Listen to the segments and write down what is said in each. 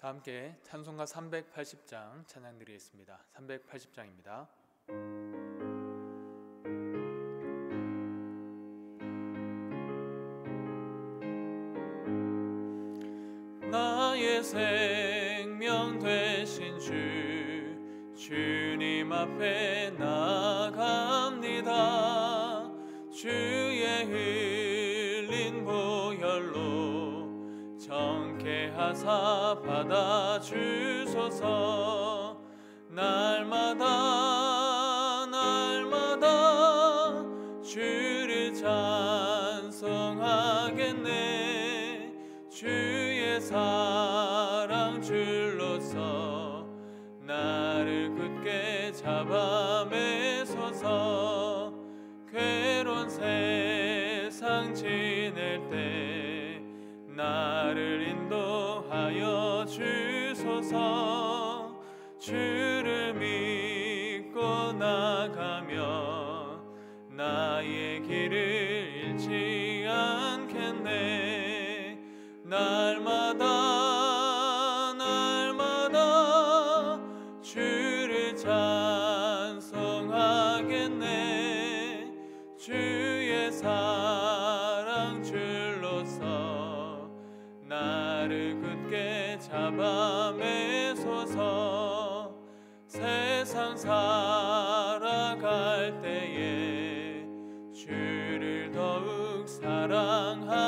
다 함께 찬송가 380장 찬양 드리겠습니다. 380장입니다. 나의 생명 되신 주님 앞에 나아갑니다. 주의 흘린 보혈로 정케하사 받아주소서. 날마다 주를 찬송하겠네. 주의 사랑 줄로서 나를 굳게 잡아 매소서. 괴로운 세상 지낼 때 나를 인도하여 주소서. 주를 믿고 나가며 나의 길을 잃지 않겠네. 날마다 주를 찬송하겠네. 주의 사랑 줄로서 나를 굳게 잡아 매소서. 세상 살아갈 때에 주를 더욱 사랑합니다.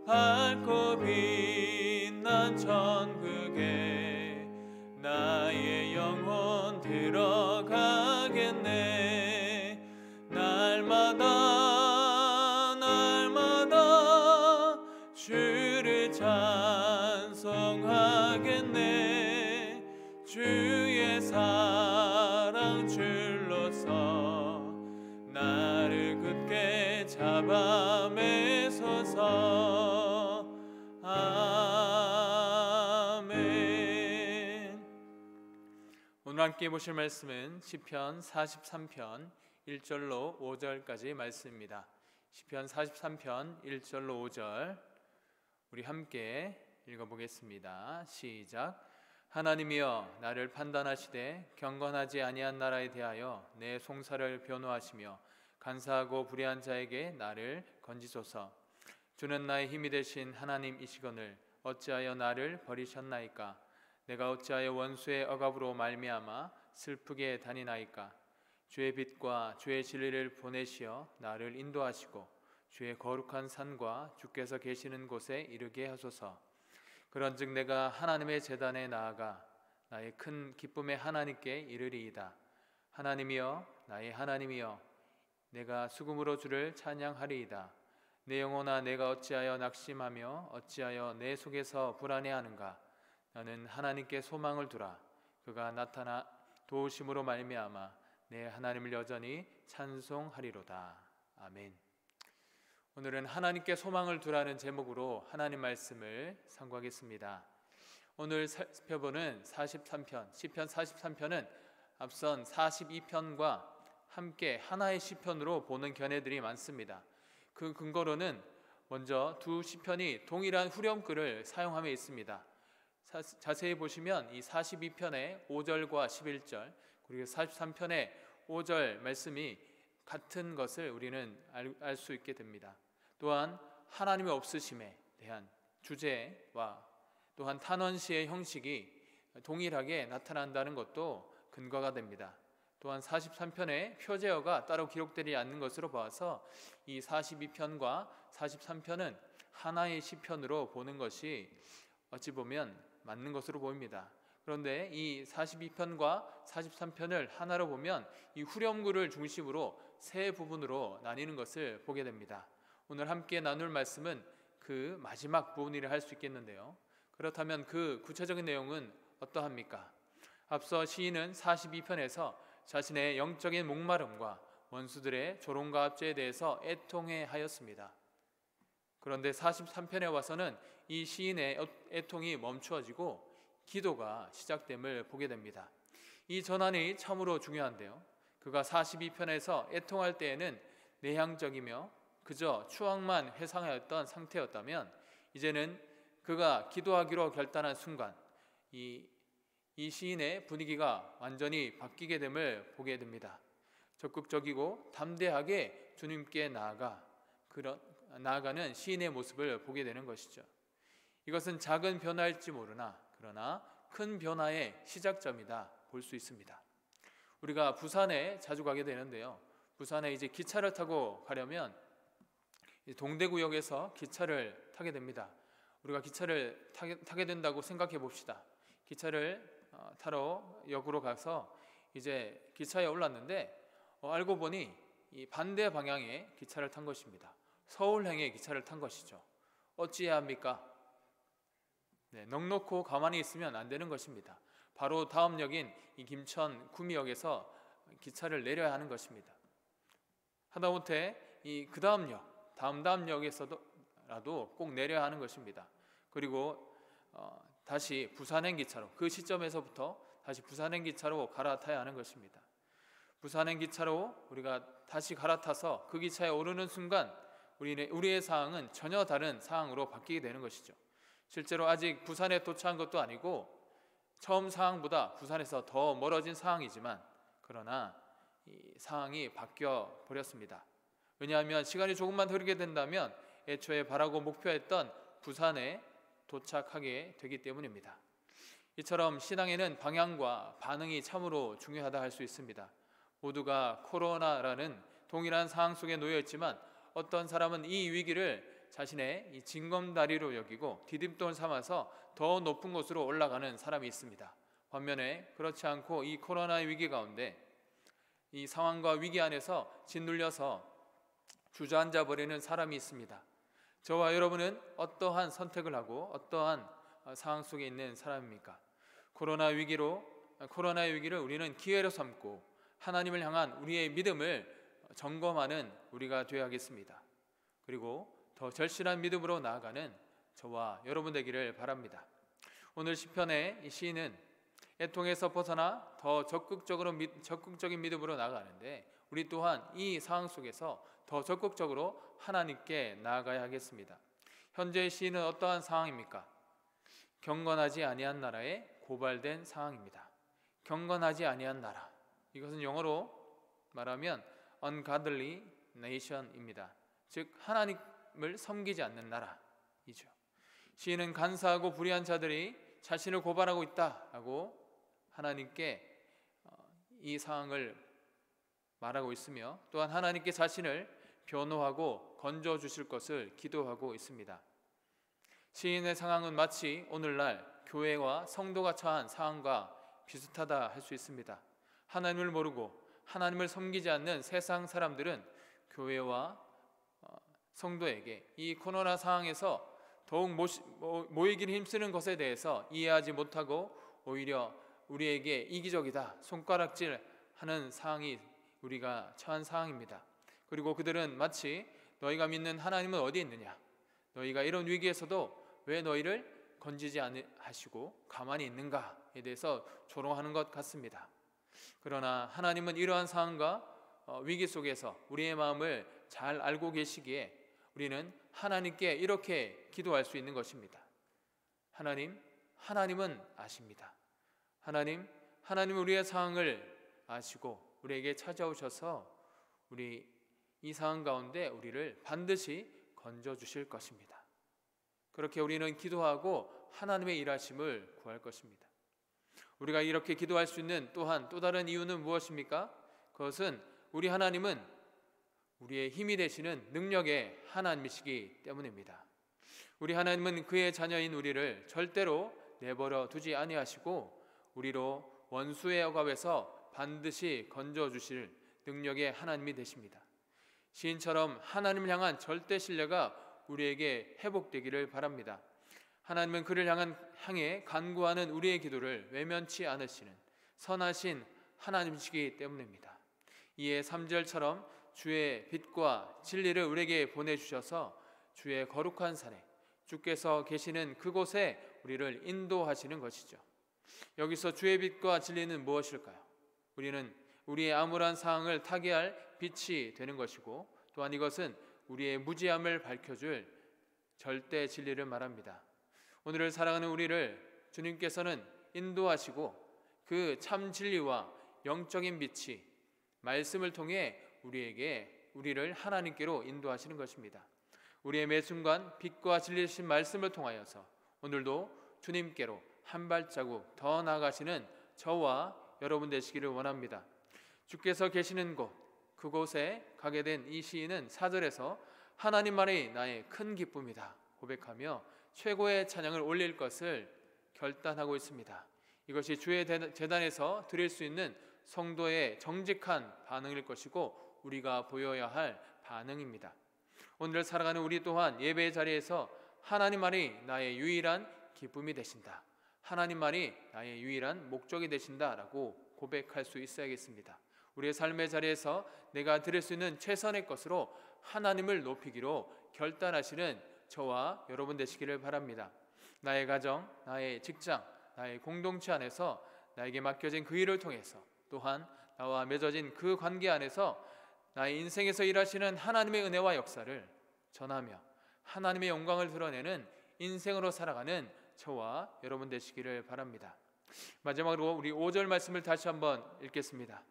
밝고 빛난 천국에 나의 영혼 들어가겠네. 날마다 주를 찬송하겠네. 주의 사랑 줄로서 나를 굳게 잡아 매소서. 아멘. 오늘 함께 보실 말씀은 시편 43편 1절로 5절까지 말씀입니다. 시편 43편 1절로 5절 우리 함께 읽어보겠습니다. 시작. 하나님이여, 나를 판단하시되 경건하지 아니한 나라에 대하여 내 송사를 변호하시며 간사하고 불의한 자에게 나를 건지소서. 주는 나의 힘이 되신 하나님이시거늘 어찌하여 나를 버리셨나이까? 내가 어찌하여 원수의 억압으로 말미암아 슬프게 다니나이까? 주의 빛과 주의 진리를 보내시어 나를 인도하시고 주의 거룩한 산과 주께서 계시는 곳에 이르게 하소서. 그런즉 내가 하나님의 제단에 나아가 나의 큰 기쁨의 하나님께 이르리이다. 하나님이여, 나의 하나님이여, 내가 수금으로 주를 찬양하리이다. 내 영혼아, 내가 어찌하여 낙심하며 어찌하여 내 속에서 불안해하는가? 나는 하나님께 소망을 두라. 그가 나타나 도우심으로 말미암아 내 하나님을 여전히 찬송하리로다. 아멘. 오늘은 하나님께 소망을 두라는 제목으로 하나님 말씀을 상고하겠습니다. 오늘 살펴보는 43편, 시편 43편은 앞선 42편과 함께 하나의 시편으로 보는 견해들이 많습니다. 그 근거로는 먼저 두 시편이 동일한 후렴구를 사용함에 있습니다. 자세히 보시면 이 42편의 5절과 11절 그리고 43편의 5절 말씀이 같은 것을 우리는 알 수 있게 됩니다. 또한 하나님의 없으심에 대한 주제와 또한 탄원시의 형식이 동일하게 나타난다는 것도 근거가 됩니다. 또한 43편의 표제어가 따로 기록되지 않는 것으로 봐서 이 42편과 43편은 하나의 시편으로 보는 것이 어찌 보면 맞는 것으로 보입니다. 그런데 이 42편과 43편을 하나로 보면 이 후렴구를 중심으로 세 부분으로 나뉘는 것을 보게 됩니다. 오늘 함께 나눌 말씀은 그 마지막 부분이라 할 수 있겠는데요. 그렇다면 그 구체적인 내용은 어떠합니까? 앞서 시인은 42편에서 자신의 영적인 목마름과 원수들의 조롱과 압제에 대해서 애통해 하였습니다. 그런데 43편에 와서는 이 시인의 애통이 멈추어지고 기도가 시작됨을 보게 됩니다. 이 전환이 참으로 중요한데요. 그가 42편에서 애통할 때에는 내향적이며 그저 추억만 회상하였던 상태였다면 이제는 그가 기도하기로 결단한 순간 이 시인의 분위기가 완전히 바뀌게 됨을 보게 됩니다. 적극적이고 담대하게 주님께 나아가는 시인의 모습을 보게 되는 것이죠. 이것은 작은 변화일지 모르나 그러나 큰 변화의 시작점이다 볼 수 있습니다. 우리가 부산에 자주 가게 되는데요. 부산에 이제 기차를 타고 가려면 동대구역에서 기차를 타게 됩니다. 우리가 기차를 타게 된다고 생각해 봅시다. 기차를 타러 역으로 가서 이제 기차에 올랐는데 알고 보니 이 반대 방향의 기차를 탄 것입니다. 서울행의 기차를 탄 것이죠. 어찌해야 합니까? 넋놓고 가만히 있으면 안 되는 것입니다. 바로 다음 역인 이 김천 구미역에서 기차를 내려야 하는 것입니다. 하다못해 이 그 다음 역, 다음 역에서라도 꼭 내려야 하는 것입니다. 그리고 다시 부산행 기차로, 그 시점에서부터 다시 부산행 기차로 갈아타야 하는 것입니다. 부산행 기차로 우리가 다시 갈아타서 그 기차에 오르는 순간 우리의 상황은 전혀 다른 상황으로 바뀌게 되는 것이죠. 실제로 아직 부산에 도착한 것도 아니고 처음 상황보다 부산에서 더 멀어진 상황이지만 그러나 이 상황이 바뀌어 버렸습니다. 왜냐하면 시간이 조금만 흐르게 된다면 애초에 바라고 목표했던 부산에 도착하게 되기 때문입니다. 이처럼 신앙에는 방향과 반응이 참으로 중요하다 할 수 있습니다. 모두가 코로나라는 동일한 상황 속에 놓여 있지만 어떤 사람은 이 위기를 자신의 이 징검다리로 여기고 디딤돌 삼아서 더 높은 곳으로 올라가는 사람이 있습니다. 반면에 그렇지 않고 이 코로나의 위기 가운데 이 상황과 위기 안에서 짓눌려서 주저앉아 버리는 사람이 있습니다. 저와 여러분은 어떠한 선택을 하고 어떠한 상황 속에 있는 사람입니까? 코로나의 위기를 우리는 기회로 삼고 하나님을 향한 우리의 믿음을 점검하는 우리가 되어야겠습니다. 그리고 더 절실한 믿음으로 나아가는 저와 여러분 되기를 바랍니다. 오늘 시편의 이 시인은 애통에서 벗어나 더 적극적인 믿음으로 나아가는데 우리 또한 이 상황 속에서 더 적극적으로 하나님께 나아가야 하겠습니다. 현재의 시인은 어떠한 상황입니까? 경건하지 아니한 나라에 고발된 상황입니다. 경건하지 아니한 나라, 이것은 영어로 말하면 ungodly nation입니다. 즉 하나님을 섬기지 않는 나라이죠. 시인은 간사하고 불의한 자들이 자신을 고발하고 있다라고 하나님께 이 상황을 말하고 있으며 또한 하나님께 자신을 변호하고 건져주실 것을 기도하고 있습니다. 시인의 상황은 마치 오늘날 교회와 성도가 처한 상황과 비슷하다 할 수 있습니다. 하나님을 모르고 하나님을 섬기지 않는 세상 사람들은 교회와 성도에게 이 코로나 상황에서 더욱 모이기를 힘쓰는 것에 대해서 이해하지 못하고 오히려 우리에게 이기적이다, 손가락질하는 상황이 우리가 처한 상황입니다. 그리고 그들은 마치 너희가 믿는 하나님은 어디 있느냐, 너희가 이런 위기에서도 왜 너희를 건지지 않으시고 가만히 있는가에 대해서 조롱하는 것 같습니다. 그러나 하나님은 이러한 상황과 위기 속에서 우리의 마음을 잘 알고 계시기에 우리는 하나님께 이렇게 기도할 수 있는 것입니다. 하나님은 아십니다. 하나님은 우리의 상황을 아시고 우리에게 찾아오셔서 우리 이 상황 가운데 우리를 반드시 건져 주실 것입니다. 그렇게 우리는 기도하고 하나님의 일하심을 구할 것입니다. 우리가 이렇게 기도할 수 있는 또한 또 다른 이유는 무엇입니까? 그것은 우리 하나님은 우리의 힘이 되시는 능력의 하나님이시기 때문입니다. 우리 하나님은 그의 자녀인 우리를 절대로 내버려 두지 아니하시고 우리로 원수의 억압에서 반드시 건져 주실 능력의 하나님이 되십니다. 시인처럼 하나님을 향한 절대 신뢰가 우리에게 회복되기를 바랍니다. 하나님은 그를 향해 간구하는 우리의 기도를 외면치 않으시는 선하신 하나님이시기 때문입니다. 이에 3절처럼 주의 빛과 진리를 우리에게 보내주셔서 주의 거룩한 산에 주께서 계시는 그곳에 우리를 인도하시는 것이죠. 여기서 주의 빛과 진리는 무엇일까요? 우리는 우리의 암울한 상황을 타개할 빛이 되는 것이고 또한 이것은 우리의 무지함을 밝혀줄 절대 진리를 말합니다. 오늘을 살아가는 우리를 주님께서는 인도하시고 그 참 진리와 영적인 빛이 말씀을 통해 우리를 하나님께로 인도하시는 것입니다. 우리의 매 순간 빛과 진리신 말씀을 통하여서 오늘도 주님께로 한 발자국 더 나아가시는 저와 여러분 되시기를 원합니다. 주께서 계시는 곳, 그곳에 가게 된 이 시인은 4절에서 하나님만이 나의 큰 기쁨이다 고백하며 최고의 찬양을 올릴 것을 결단하고 있습니다. 이것이 주의 제단에서 드릴 수 있는 성도의 정직한 반응일 것이고 우리가 보여야 할 반응입니다. 오늘을 살아가는 우리 또한 예배의 자리에서 하나님만이 나의 유일한 기쁨이 되신다, 하나님만이 나의 유일한 목적이 되신다라고 고백할 수 있어야겠습니다. 우리의 삶의 자리에서 내가 드릴 수 있는 최선의 것으로 하나님을 높이기로 결단하시는 저와 여러분 되시기를 바랍니다. 나의 가정, 나의 직장, 나의 공동체 안에서 나에게 맡겨진 그 일을 통해서 또한 나와 맺어진 그 관계 안에서 나의 인생에서 일하시는 하나님의 은혜와 역사를 전하며 하나님의 영광을 드러내는 인생으로 살아가는 저와 여러분 되시기를 바랍니다. 마지막으로 우리 5절 말씀을 다시 한번 읽겠습니다.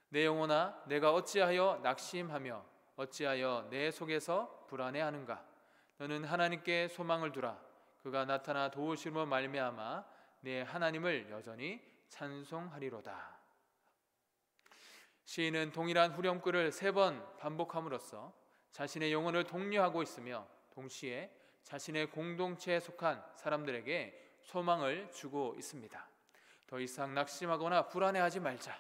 내 영혼아 내가 어찌하여 낙심하며 어찌하여 내 속에서 불안해하는가. 너는 하나님께 소망을 두라. 그가 나타나 도우심으로 말미암아 내 하나님을 여전히 찬송하리로다. 시인은 동일한 후렴구를 3번 반복함으로써 자신의 영혼을 독려하고 있으며 동시에 자신의 공동체에 속한 사람들에게 소망을 주고 있습니다. 더 이상 낙심하거나 불안해하지 말자.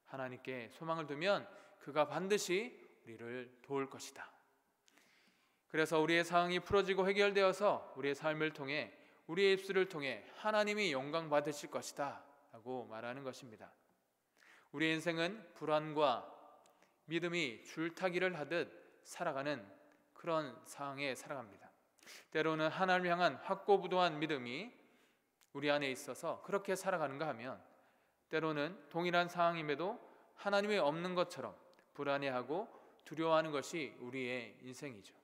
하나님께 소망을 두면 그가 반드시 우리를 도울 것이다. 그래서 우리의 상황이 풀어지고 해결되어서 우리의 삶을 통해 우리의 입술을 통해 하나님이 영광 받으실 것이다 라고 말하는 것입니다. 우리의 인생은 불안과 믿음이 줄타기를 하듯 살아가는 그런 상황에 살아갑니다. 때로는 하나님을 향한 확고부도한 믿음이 우리 안에 있어서 그렇게 살아가는가 하면 때로는 동일한 상황임에도 하나님이 없는 것처럼 불안해하고 두려워하는 것이 우리의 인생이죠.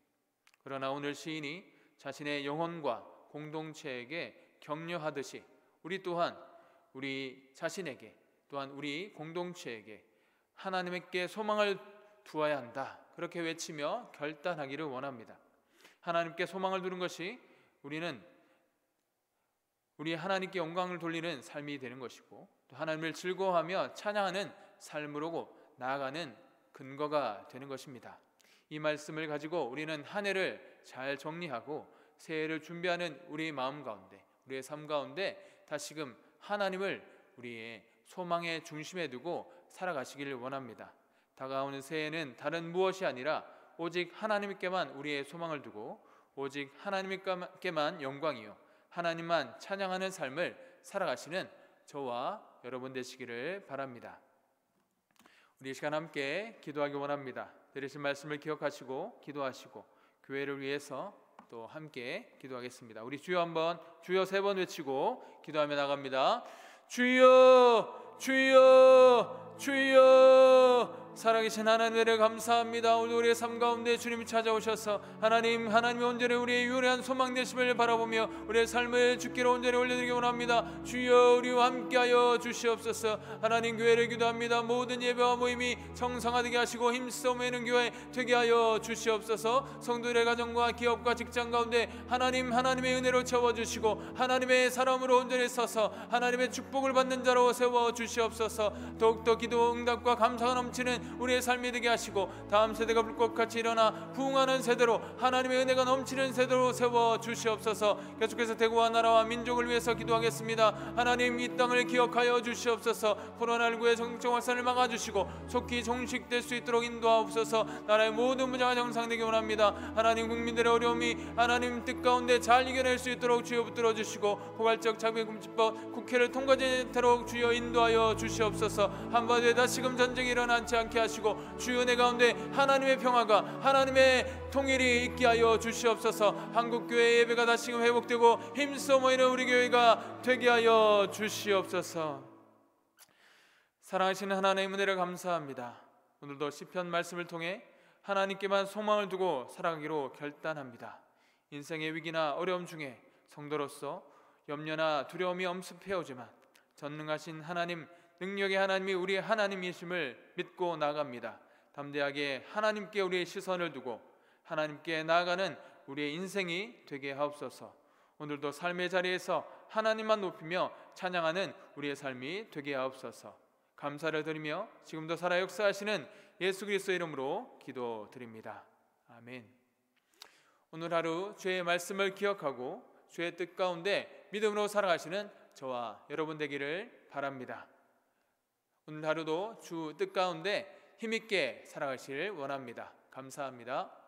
그러나 오늘 시인이 자신의 영혼과 공동체에게 격려하듯이 우리 또한 우리 자신에게 또한 우리 공동체에게 하나님께 소망을 두어야 한다 그렇게 외치며 결단하기를 원합니다. 하나님께 소망을 두는 것이 우리는 우리 하나님께 영광을 돌리는 삶이 되는 것이고 또 하나님을 즐거워하며 찬양하는 삶으로 나아가는 근거가 되는 것입니다. 이 말씀을 가지고 우리는 한 해를 잘 정리하고 새해를 준비하는 우리의 마음 가운데 우리의 삶 가운데 다시금 하나님을 우리의 소망의 중심에 두고 살아가시기를 원합니다. 다가오는 새해는 다른 무엇이 아니라 오직 하나님께만 우리의 소망을 두고 오직 하나님께만 영광이요 하나님만 찬양하는 삶을 살아가시는 저와 여러분 되시기를 바랍니다. 우리 이 시간 함께 기도하기 원합니다. 들으신 말씀을 기억하시고 기도하시고 교회를 위해서 또 함께 기도하겠습니다. 우리 주여 한번 주여 3번 외치고 기도하며 나갑니다. 주여 주여 주여. 살아계신 하나님을 감사합니다. 오늘 우리의 삶 가운데 주님이 찾아오셔서 하나님이 온전히 우리의 유일한 소망 되심을 바라보며 우리의 삶을 주께로 온전히 올려드리기 원합니다. 주여 우리와 함께하여 주시옵소서. 하나님 교회를 기도합니다. 모든 예배와 모임이 정상화되게 하시고 힘써 모이는 교회 되게 하여 주시옵소서. 성도들의 가정과 기업과 직장 가운데 하나님의 은혜로 채워주시고 하나님의 사람으로 온전히 서서 하나님의 축복을 받는 자로 세워주시옵소서. 더욱더 기도 응답과 감사가 넘치는 우리의 삶이 되게 하시고 다음 세대가 불꽃같이 일어나 부흥하는 세대로 하나님의 은혜가 넘치는 세대로 세워주시옵소서. 계속해서 대구와 나라와 민족을 위해서 기도하겠습니다. 하나님 이 땅을 기억하여 주시옵소서. 코로나19의 정책 확산을 막아주시고 속히 종식될 수 있도록 인도하옵소서. 나라의 모든 문제가 정상되기 원합니다. 하나님 국민들의 어려움이 하나님 뜻 가운데 잘 이겨낼 수 있도록 주여 붙들어 주시고 포괄적 자비금지법 국회를 통과되도록 주여 인도하여 주시옵소서. 한반도에 다시금 전쟁이 일어나지 않게 하시고 주여 내 가운데 하나님의 평화가 하나님의 통일이 있게 하여 주시옵소서. 한국교회 예배가 다시금 회복되고 힘써 모이는 우리 교회가 되게 하여 주시옵소서. 사랑하시는 하나님의 은혜를 감사합니다. 오늘도 시편 말씀을 통해 하나님께만 소망을 두고 살아가기로 결단합니다. 인생의 위기나 어려움 중에 성도로서 염려나 두려움이 엄습해오지만 전능하신 하나님, 능력의 하나님이 우리의 하나님이심을 믿고 나갑니다. 담대하게 하나님께 우리의 시선을 두고 하나님께 나아가는 우리의 인생이 되게 하옵소서. 오늘도 삶의 자리에서 하나님만 높이며 찬양하는 우리의 삶이 되게 하옵소서. 감사를 드리며 지금도 살아 역사하시는 예수 그리스도의 이름으로 기도드립니다. 아멘. 오늘 하루 주의 말씀을 기억하고 주의 뜻 가운데 믿음으로 살아가시는 저와 여러분 되기를 바랍니다. 오늘 하루도 주 뜻 가운데 힘있게 살아가시길 원합니다. 감사합니다.